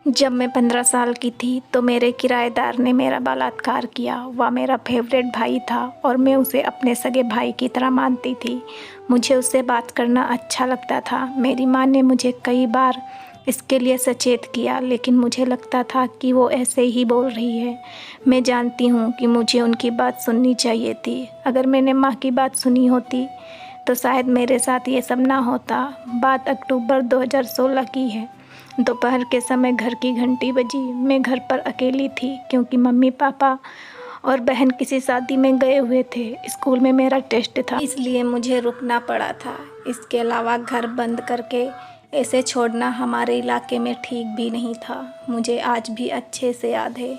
जब मैं 15 साल की थी तो मेरे किराएदार ने मेरा बलात्कार किया। वह मेरा फेवरेट भाई था और मैं उसे अपने सगे भाई की तरह मानती थी। मुझे उससे बात करना अच्छा लगता था। मेरी माँ ने मुझे कई बार इसके लिए सचेत किया, लेकिन मुझे लगता था कि वो ऐसे ही बोल रही है। मैं जानती हूँ कि मुझे उनकी बात सुननी चाहिए थी। अगर मैंने माँ की बात सुनी होती तो शायद मेरे साथ ये सब ना होता। बात अक्टूबर 2016 की है। दोपहर के समय घर की घंटी बजी। मैं घर पर अकेली थी क्योंकि मम्मी पापा और बहन किसी शादी में गए हुए थे। स्कूल में मेरा टेस्ट था, इसलिए मुझे रुकना पड़ा था। इसके अलावा घर बंद करके ऐसे छोड़ना हमारे इलाके में ठीक भी नहीं था। मुझे आज भी अच्छे से याद है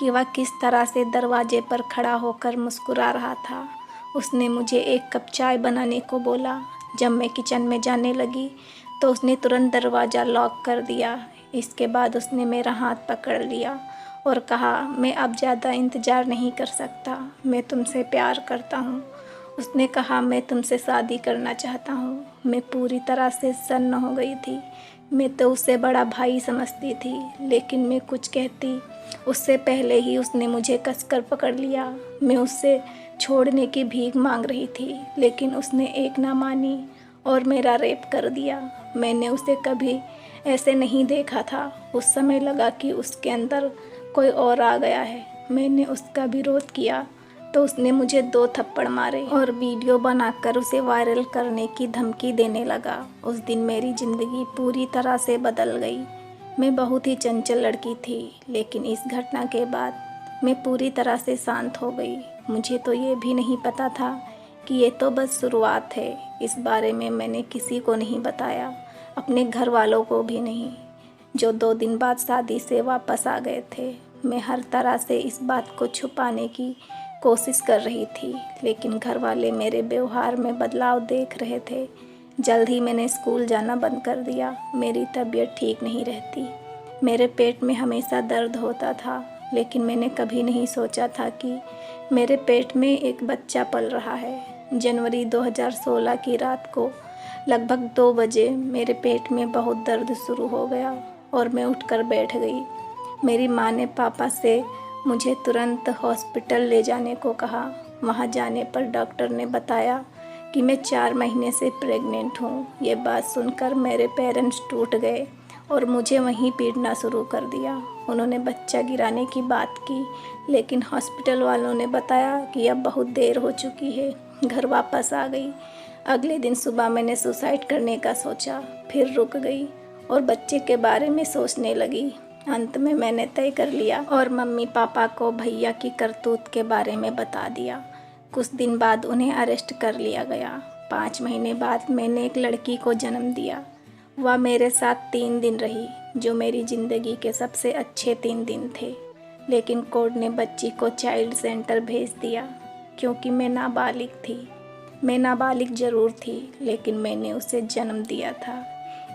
कि वह किस तरह से दरवाजे पर खड़ा होकर मुस्कुरा रहा था। उसने मुझे एक कप चाय बनाने को बोला। जब मैं किचन में जाने लगी तो उसने तुरंत दरवाज़ा लॉक कर दिया। इसके बाद उसने मेरा हाथ पकड़ लिया और कहा, मैं अब ज़्यादा इंतज़ार नहीं कर सकता, मैं तुमसे प्यार करता हूँ। उसने कहा, मैं तुमसे शादी करना चाहता हूँ। मैं पूरी तरह से सन्न हो गई थी। मैं तो उसे बड़ा भाई समझती थी, लेकिन मैं कुछ कहती उससे पहले ही उसने मुझे कसकर पकड़ लिया। मैं उससे छोड़ने की भीख मांग रही थी, लेकिन उसने एक ना मानी और मेरा रेप कर दिया। मैंने उसे कभी ऐसे नहीं देखा था। उस समय लगा कि उसके अंदर कोई और आ गया है। मैंने उसका विरोध किया तो उसने मुझे 2 थप्पड़ मारे और वीडियो बनाकर उसे वायरल करने की धमकी देने लगा। उस दिन मेरी ज़िंदगी पूरी तरह से बदल गई। मैं बहुत ही चंचल लड़की थी, लेकिन इस घटना के बाद मैं पूरी तरह से शांत हो गई। मुझे तो ये भी नहीं पता था कि ये तो बस शुरुआत है। इस बारे में मैंने किसी को नहीं बताया, अपने घर वालों को भी नहीं, जो 2 दिन बाद शादी से वापस आ गए थे। मैं हर तरह से इस बात को छुपाने की कोशिश कर रही थी, लेकिन घर वाले मेरे व्यवहार में बदलाव देख रहे थे। जल्द ही मैंने स्कूल जाना बंद कर दिया। मेरी तबीयत ठीक नहीं रहती। मेरे पेट में हमेशा दर्द होता था, लेकिन मैंने कभी नहीं सोचा था कि मेरे पेट में एक बच्चा पल रहा है। जनवरी 2016 की रात को लगभग 2 बजे मेरे पेट में बहुत दर्द शुरू हो गया और मैं उठकर बैठ गई। मेरी माँ ने पापा से मुझे तुरंत हॉस्पिटल ले जाने को कहा। वहाँ जाने पर डॉक्टर ने बताया कि मैं 4 महीने से प्रेग्नेंट हूँ। ये बात सुनकर मेरे पेरेंट्स टूट गए और मुझे वहीं पीटना शुरू कर दिया। उन्होंने बच्चा गिराने की बात की, लेकिन हॉस्पिटल वालों ने बताया कि अब बहुत देर हो चुकी है। घर वापस आ गई। अगले दिन सुबह मैंने सुसाइड करने का सोचा, फिर रुक गई और बच्चे के बारे में सोचने लगी। अंत में मैंने तय कर लिया और मम्मी पापा को भैया की करतूत के बारे में बता दिया। कुछ दिन बाद उन्हें अरेस्ट कर लिया गया। 5 महीने बाद मैंने एक लड़की को जन्म दिया। वह मेरे साथ 3 दिन रही, जो मेरी ज़िंदगी के सबसे अच्छे 3 दिन थे। लेकिन कोर्ट ने बच्ची को चाइल्ड सेंटर भेज दिया क्योंकि मैं नाबालिग थी। मैं नाबालिग ज़रूर थी, लेकिन मैंने उसे जन्म दिया था।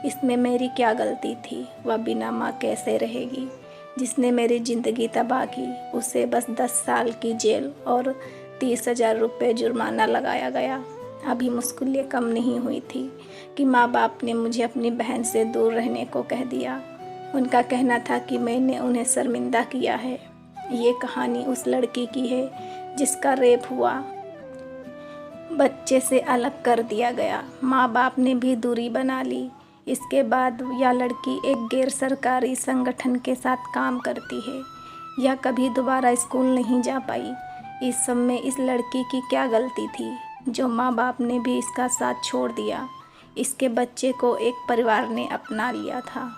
इसमें मेरी क्या गलती थी? वह बिना माँ कैसे रहेगी? जिसने मेरी ज़िंदगी तबाह की, उसे बस 10 साल की जेल और 30,000 रुपये जुर्माना लगाया गया। अभी मुश्किलें कम नहीं हुई थी कि माँ बाप ने मुझे अपनी बहन से दूर रहने को कह दिया। उनका कहना था कि मैंने उन्हें शर्मिंदा किया है। ये कहानी उस लड़की की है जिसका रेप हुआ। बच्चे से अलग कर दिया गया। माँ बाप ने भी दूरी बना ली। इसके बाद यह लड़की एक गैर सरकारी संगठन के साथ काम करती है। यह कभी दोबारा स्कूल नहीं जा पाई। इस सब में इस लड़की की क्या गलती थी जो माँ बाप ने भी इसका साथ छोड़ दिया? इसके बच्चे को एक परिवार ने अपना लिया था।